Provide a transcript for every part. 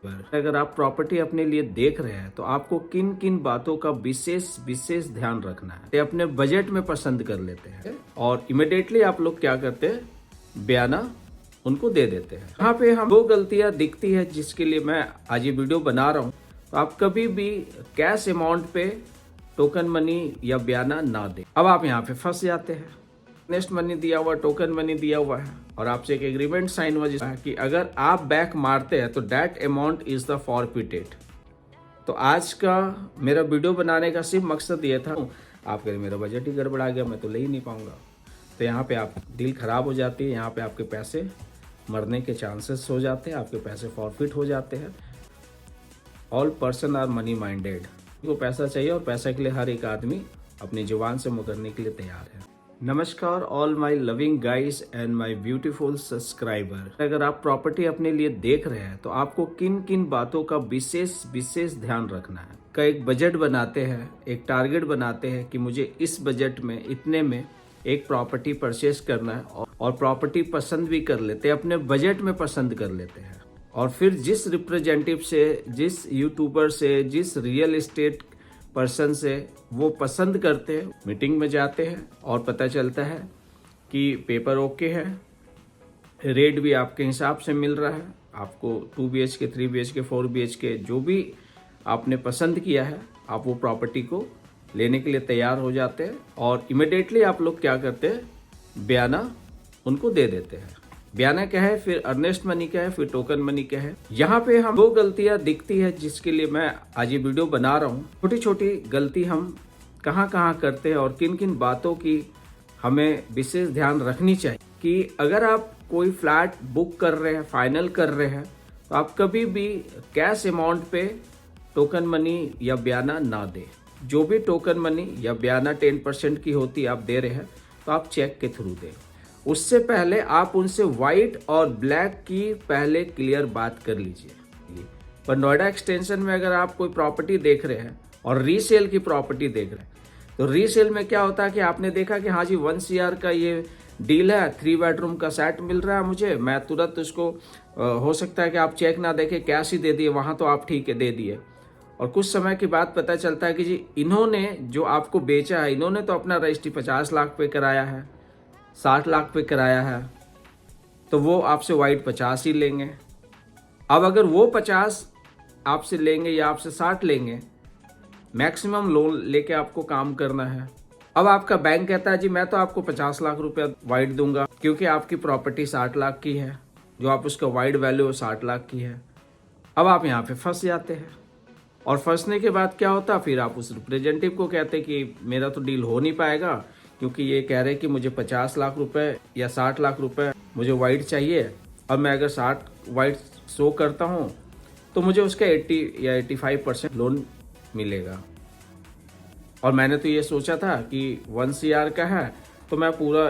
अगर आप प्रॉपर्टी अपने लिए देख रहे हैं तो आपको किन किन बातों का विशेष विशेष ध्यान रखना है। अपने बजट में पसंद कर लेते हैं और इमिडिएटली आप लोग क्या करते हैं, बयाना उनको दे देते हैं। यहाँ पे हम दो गलतियां दिखती है जिसके लिए मैं आज ये वीडियो बना रहा हूँ। तो आप कभी भी कैश अमाउंट पे टोकन मनी या बयाना ना दें। अब आप यहाँ पे फंस जाते हैं। नेक्स्ट मनी दिया हुआ, टोकन मनी दिया हुआ है और आपसे एक एग्रीमेंट साइन हुआ जिसमें कि अगर आप बैक मारते हैं तो that amount is the forfeited. तो आज का मेरा वीडियो बनाने का सिर्फ मकसद ये था, आप कहें मेरा बजट ही गड़बड़ा गया, मैं तो ले ही नहीं पाऊंगा। तो यहाँ पे आप डील खराब हो जाती है, यहाँ पे आपके पैसे मरने के चांसेस हो जाते हैं, आपके पैसे फॉरफिट हो जाते हैं। All person are money minded, को पैसा चाहिए और पैसा के लिए हर एक आदमी अपनी जुबान से मुकरने के लिए तैयार है। नमस्कार all my loving guys and my beautiful subscriber. अगर आप प्रॉपर्टी अपने लिए देख रहे हैं तो आपको किन किन बातों का विशेष विशेष ध्यान रखना है। का एक बजट बनाते हैं, एक टारगेट बनाते हैं कि मुझे इस बजट में इतने में एक प्रॉपर्टी परचेस करना है और प्रॉपर्टी पसंद भी कर लेते हैं, अपने बजट में पसंद कर लेते हैं। और फिर जिस रिप्रेजेंटेटिव से, जिस यूट्यूबर से, जिस रियल एस्टेट पर्सन से वो पसंद करते हैं, मीटिंग में जाते हैं और पता चलता है कि पेपर ओके है, रेट भी आपके हिसाब से मिल रहा है, आपको 2 BHK, 3 BHK, 4 BHK जो भी आपने पसंद किया है, आप वो प्रॉपर्टी को लेने के लिए तैयार हो जाते हैं और इमिडिएटली आप लोग क्या करते हैं, बयाना उनको दे देते हैं। बयाना क्या है, फिर अर्नेस्ट मनी क्या है, फिर टोकन मनी क्या है। यहाँ पे हम दो गलतियां दिखती है जिसके लिए मैं आज ये वीडियो बना रहा हूँ। छोटी छोटी गलती हम कहाँ कहाँ करते हैं और किन किन बातों की हमें विशेष ध्यान रखनी चाहिए कि अगर आप कोई फ्लैट बुक कर रहे हैं, फाइनल कर रहे हैं, तो आप कभी भी कैश अमाउंट पे टोकन मनी या बयाना ना दें। जो भी टोकन मनी या बयाना 10% की होती है आप दे रहे हैं तो आप चेक के थ्रू दें। उससे पहले आप उनसे व्हाइट और ब्लैक की पहले क्लियर बात कर लीजिए। पर नोएडा एक्सटेंशन में अगर आप कोई प्रॉपर्टी देख रहे हैं और रीसेल की प्रॉपर्टी देख रहे हैं तो रीसेल में क्या होता है कि आपने देखा कि हाँ जी 1 CR का ये डील है, 3 बेडरूम का सेट मिल रहा है मुझे, मैं तुरंत उसको हो सकता है कि आप चेक ना देके कैश ही दे दिए, वहाँ तो आप ठीक है दे दिए। और कुछ समय के बाद पता चलता है कि जी इन्होंने जो आपको बेचा है, इन्होंने तो अपना रजिस्ट्री 50 लाख पे कराया है, 60 लाख पे कराया है, तो वो आपसे वाइट 50 ही लेंगे। अब अगर वो 50 आपसे लेंगे या आपसे 60 लेंगे, मैक्सिमम लोन लेके आपको काम करना है। अब आपका बैंक कहता है जी मैं तो आपको 50 लाख रुपया वाइट दूंगा क्योंकि आपकी प्रॉपर्टी 60 लाख की है, जो आप उसका वाइट वैल्यू 60 लाख की है। अब आप यहाँ पे फंस जाते हैं और फंसने के बाद क्या होता है, फिर आप उस रिप्रेजेंटेटिव को कहते हैं कि मेरा तो डील हो नहीं पाएगा क्योंकि ये कह रहे कि मुझे 50 लाख रुपए या 60 लाख रुपए मुझे वाइट चाहिए। अब मैं अगर 60 वाइट शो करता हूँ तो मुझे उसका 80 या 85% लोन मिलेगा। और मैंने तो ये सोचा था कि 1 CR का है तो मैं पूरा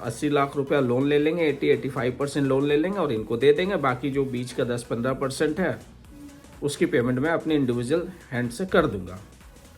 80 लाख रुपया लोन ले लेंगे, 80-85% लोन ले लेंगे और इनको दे देंगे, बाकी जो बीच का 10-15% है उसकी पेमेंट मैं अपने इंडिविजुअल हैंड से कर दूंगा।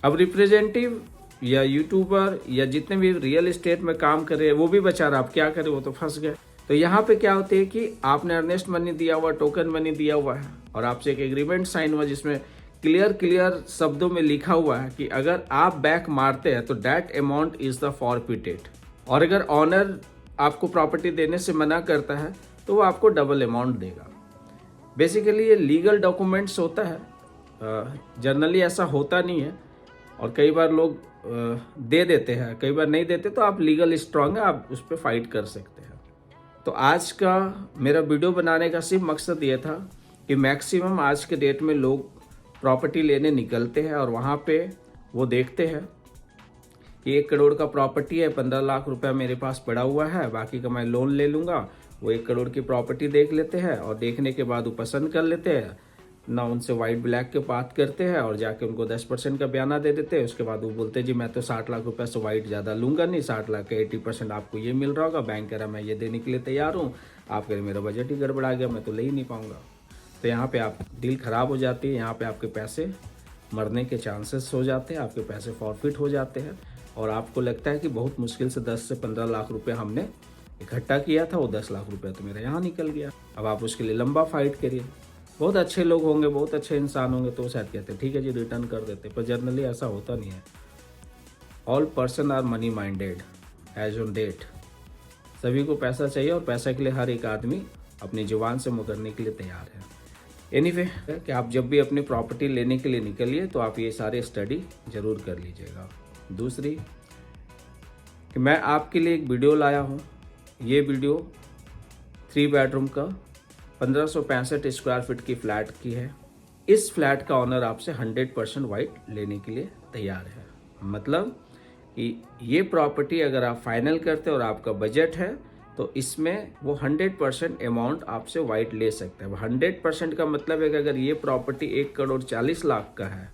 अब रिप्रेजेंटेटिव या यूट्यूबर या जितने भी रियल एस्टेट में काम कर रहे हैं वो भी बेचारा आप क्या करें, वो तो फंस गए। तो यहाँ पे क्या होते है कि आपने अर्नेस्ट मनी दिया हुआ, टोकन मनी दिया हुआ है और आपसे एक एग्रीमेंट साइन हुआ जिसमें क्लियर शब्दों में लिखा हुआ है कि अगर आप बैक मारते हैं तो that amount is the forfeited. और अगर ऑनर आपको प्रॉपर्टी देने से मना करता है तो वो आपको डबल अमाउंट देगा। बेसिकली ये लीगल डॉक्यूमेंट्स होता है, जनरली ऐसा होता नहीं है और कई बार लोग दे देते हैं, कई बार नहीं देते, तो आप लीगल स्ट्रांग है, आप उस पर फाइट कर सकते हैं। तो आज का मेरा वीडियो बनाने का सिर्फ मकसद ये था कि मैक्सिमम आज के डेट में लोग प्रॉपर्टी लेने निकलते हैं और वहाँ पे वो देखते हैं कि 1 करोड़ का प्रॉपर्टी है, 15 लाख रुपया मेरे पास पड़ा हुआ है, बाकी का मैं लोन ले लूँगा। वो 1 करोड़ की प्रॉपर्टी देख लेते हैं और देखने के बाद वो पसंद कर लेते हैं ना, उनसे वाइट ब्लैक के बात करते हैं और जाके उनको 10% का बयाना दे देते हैं। उसके बाद वो बोलते हैं जी मैं तो 60 लाख रुपए से वाइट ज़्यादा लूंगा नहीं, 60 लाख का 80% आपको ये मिल रहा होगा, बैंक कह रहा मैं ये देने के लिए तैयार हूँ, आप कह रहे मेरा बजट ही गड़बड़ा गया, मैं तो ले ही नहीं पाऊंगा। तो यहाँ पे आप डील खराब हो जाती है, यहाँ पे आपके पैसे मरने के चांसेस हो जाते हैं, आपके पैसे फॉरफिट हो जाते हैं और आपको लगता है कि बहुत मुश्किल से 10 से 15 लाख रुपये हमने इकट्ठा किया था, वो 10 लाख रुपया तो मेरा यहाँ निकल गया। अब आप उसके लिए लंबा फाइट करिए। बहुत अच्छे लोग होंगे, बहुत अच्छे इंसान होंगे तो शायद कहते ठीक है जी रिटर्न कर देते, पर जनरली ऐसा होता नहीं है। All person are money minded as on date. सभी को पैसा चाहिए और पैसा के लिए हर एक आदमी अपनी जुबान से मुकरने के लिए तैयार है। एनीवे कि आप जब भी अपनी प्रॉपर्टी लेने के लिए निकलिए तो आप ये सारे स्टडी ज़रूर कर लीजिएगा। दूसरी कि मैं आपके लिए एक वीडियो लाया हूँ। ये वीडियो 3 बेडरूम का 1565 स्क्वायर फीट की फ्लैट की है। इस फ्लैट का ऑनर आपसे 100% वाइट लेने के लिए तैयार है। मतलब कि ये प्रॉपर्टी अगर आप फाइनल करते हैं और आपका बजट है तो इसमें वो 100% अमाउंट आपसे वाइट ले सकते हैं। 100% का मतलब है कि अगर ये प्रॉपर्टी 1,40,00,000 का है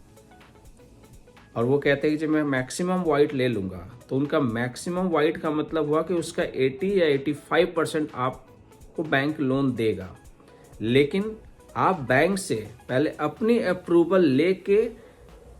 और वो कहते हैं कि जब मैं मैक्सिमम वाइट ले लूँगा, तो उनका मैक्सिमम वाइट का मतलब हुआ कि उसका 80 या 85% आपको बैंक लोन देगा। लेकिन आप बैंक से पहले अपनी अप्रूवल लेके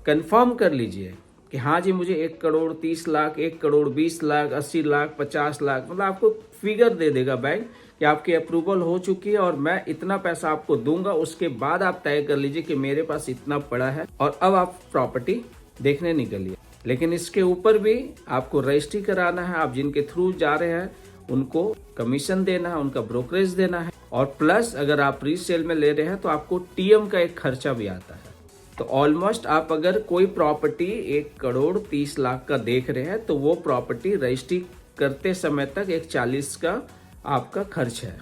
कंफर्म कर लीजिए कि हाँ जी मुझे 1,30,00,000, 1,20,00,000, 80,00,000, 50,00,000, मतलब आपको फिगर दे देगा बैंक कि आपकी अप्रूवल हो चुकी है और मैं इतना पैसा आपको दूंगा। उसके बाद आप तय कर लीजिए कि मेरे पास इतना पड़ा है और अब आप प्रॉपर्टी देखने निकलिए। लेकिन इसके ऊपर भी आपको रजिस्ट्री कराना है। आप जिनके थ्रू जा रहे हैं उनको कमीशन देना है, उनका ब्रोकरेज देना है, और प्लस अगर आप रीसेल में ले रहे हैं तो आपको टीएम का एक खर्चा भी आता है। तो ऑलमोस्ट आप अगर कोई प्रॉपर्टी 1,30,00,000 का देख रहे हैं तो वो प्रॉपर्टी रजिस्ट्री करते समय तक 1,40 का आपका खर्च है।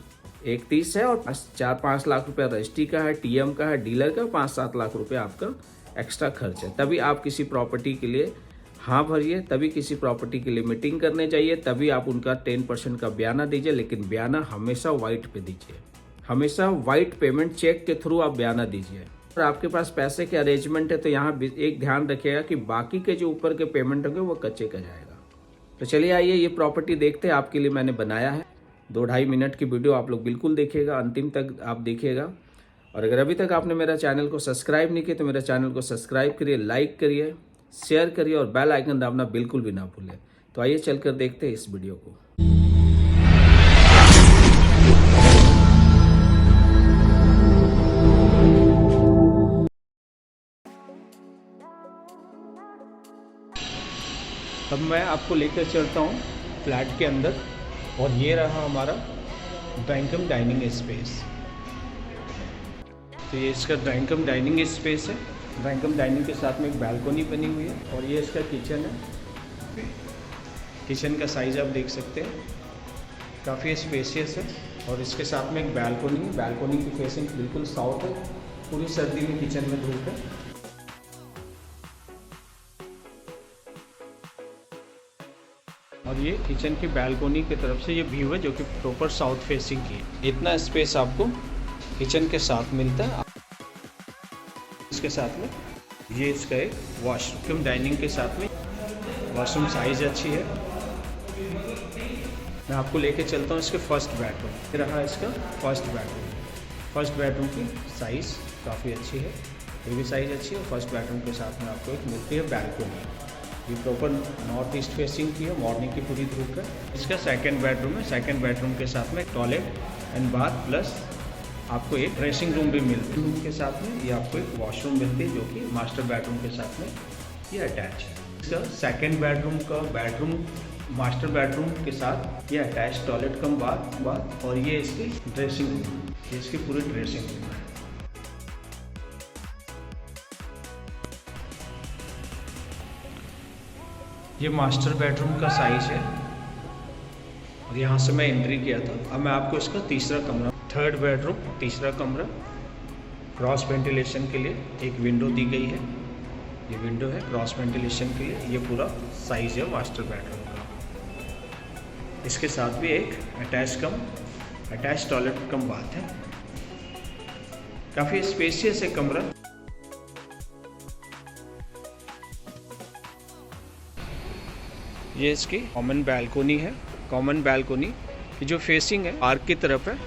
1,30 है और 4-5 लाख रुपया रजिस्ट्री का है, टीएम का है, डीलर का 5-7 लाख रुपया आपका एक्स्ट्रा खर्च है। तभी आप किसी प्रॉपर्टी के लिए हाँ भरिए, तभी किसी प्रॉपर्टी के लिए मीटिंग करने जाइए, तभी आप उनका 10% का बयाना दीजिए। लेकिन बयाना हमेशा वाइट पे दीजिए, हमेशा वाइट पेमेंट चेक के थ्रू आप बयाना दीजिए। और आपके पास पैसे के अरेंजमेंट है तो यहाँ एक ध्यान रखिएगा कि बाकी के जो ऊपर के पेमेंट होंगे वो कच्चे का जाएगा। तो चलिए आइए ये प्रॉपर्टी देखते हैं। आपके लिए मैंने बनाया है 2-2.5 मिनट की वीडियो, आप लोग बिल्कुल देखिएगा, अंतिम तक आप देखिएगा। और अगर अभी तक आपने मेरा चैनल को सब्सक्राइब नहीं किया तो मेरा चैनल को सब्सक्राइब करिए, लाइक करिए, शेयर करिए और बेल आइकन दबाना बिल्कुल भी ना भूलें। तो आइए चलकर देखते हैं इस वीडियो को। अब मैं आपको लेकर चलता हूँ फ्लैट के अंदर, और ये रहा हमारा ड्राइंग डाइनिंग स्पेस। तो ये इसका ड्राइंग डाइनिंग स्पेस है। ड्राइंग डाइनिंग के साथ में एक बालकनी बनी हुई है और ये इसका किचन है। किचन का साइज़ आप देख सकते हैं, काफ़ी स्पेशियस है। और इसके साथ में एक बालकनी है। बालकनी की फेसिंग बिल्कुल साउथ है। पूरी सर्दी में किचन में धूप है। और ये किचन की बालकनी की तरफ से ये व्यू है जो कि प्रॉपर साउथ फेसिंग की है। इतना स्पेस आपको किचन के साथ मिलता है। इसके साथ में ये इसका एक वॉशरूम, डाइनिंग के साथ में वॉशरूम साइज अच्छी है। मैं आपको लेके चलता हूँ इसके फर्स्ट बेडरूम। ये रहा इसका फर्स्ट बेडरूम। फर्स्ट बेडरूम की साइज़ काफ़ी अच्छी है, ये भी साइज़ अच्छी है। फर्स्ट बेडरूम के साथ में आपको एक मिलती है बालकनी। ये प्रॉपर नॉर्थ ईस्ट फेसिंग की है, मॉर्निंग की पूरी धूप है। इसका सेकंड बेडरूम है। सेकंड बेडरूम के साथ में टॉयलेट एंड बाथ प्लस आपको एक ड्रेसिंग रूम भी मिलती है। रूम के साथ में ये आपको एक वॉशरूम मिलती है जो कि मास्टर बेडरूम के साथ में ये अटैच है। इसका सेकंड बेडरूम का बेडरूम मास्टर बेडरूम के साथ ये अटैच टॉयलेट कम बाथ और ये इसकी ड्रेसिंग रूम, ये इसकी पूरी ड्रेसिंग रूम है। ये मास्टर बेडरूम का साइज है और यहाँ से मैं एंट्री किया था। अब मैं आपको इसका तीसरा कमरा, थर्ड बेडरूम, तीसरा कमरा, क्रॉस वेंटिलेशन के लिए एक विंडो दी गई है। ये विंडो है क्रॉस वेंटिलेशन के लिए। ये पूरा साइज है मास्टर बेडरूम का। इसके साथ भी एक अटैच टॉयलेट कम बाथ है। काफ़ी स्पेशियस है कमरा। ये इसकी कॉमन बालकोनी है। कॉमन बालकोनी जो फेसिंग है पार्क की तरफ है।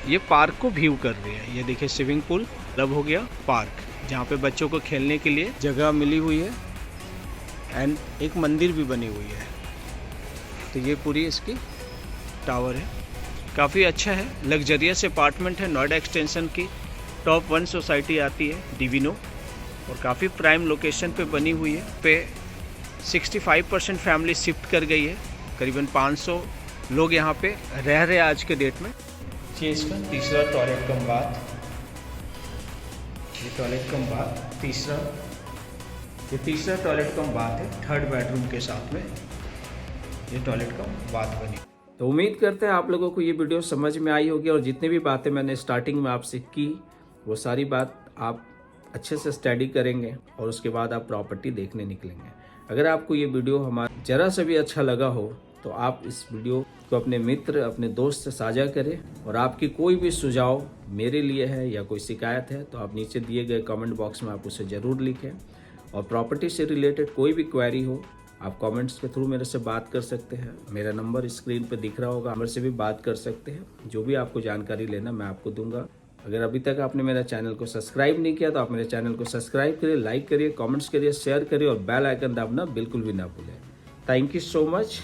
ये पार्क को व्यू कर रही है। ये देखिए स्विमिंग पूल लब हो गया पार्क, जहाँ पे बच्चों को खेलने के लिए जगह मिली हुई है एंड एक मंदिर भी बनी हुई है। तो ये पूरी इसकी टावर है। काफ़ी अच्छा है, लग्जरियस अपार्टमेंट है। नोएडा एक्सटेंशन की टॉप 1 सोसाइटी आती है डिविनो, और काफ़ी प्राइम लोकेशन पे बनी हुई है। पे 65% फैमिली शिफ्ट कर गई है, करीबन 500 लोग यहाँ पे रह रहे हैं आज के डेट में। ये इसका तीसरा टॉयलेट कम बाथ, ये टॉयलेट कम बाथ ये तीसरा टॉयलेट कम बाथ है, 3rd बेडरूम के साथ में ये टॉयलेट कम बाथ बनी। तो उम्मीद करते हैं आप लोगों को ये वीडियो समझ में आई होगी, और जितनी भी बातें मैंने स्टार्टिंग में आपसे की वो सारी बात आप अच्छे से स्टडी करेंगे और उसके बाद आप प्रॉपर्टी देखने निकलेंगे। अगर आपको ये वीडियो हमारा ज़रा सा भी अच्छा लगा हो तो आप इस वीडियो को अपने मित्र, अपने दोस्त से साझा करें, और आपकी कोई भी सुझाव मेरे लिए है या कोई शिकायत है तो आप नीचे दिए गए कमेंट बॉक्स में आप उसे ज़रूर लिखें। और प्रॉपर्टी से रिलेटेड कोई भी क्वेरी हो आप कमेंट्स के थ्रू मेरे से बात कर सकते हैं। मेरा नंबर स्क्रीन पे दिख रहा होगा, नंबर से भी बात कर सकते हैं। जो भी आपको जानकारी लेना मैं आपको दूंगा। अगर अभी तक आपने मेरा चैनल को सब्सक्राइब नहीं किया तो आप मेरे चैनल को सब्सक्राइब करिए, लाइक करिए, कमेंट्स करिए, शेयर करिए और बेल आइकन दबाना बिल्कुल भी ना भूलें। Thank you so much.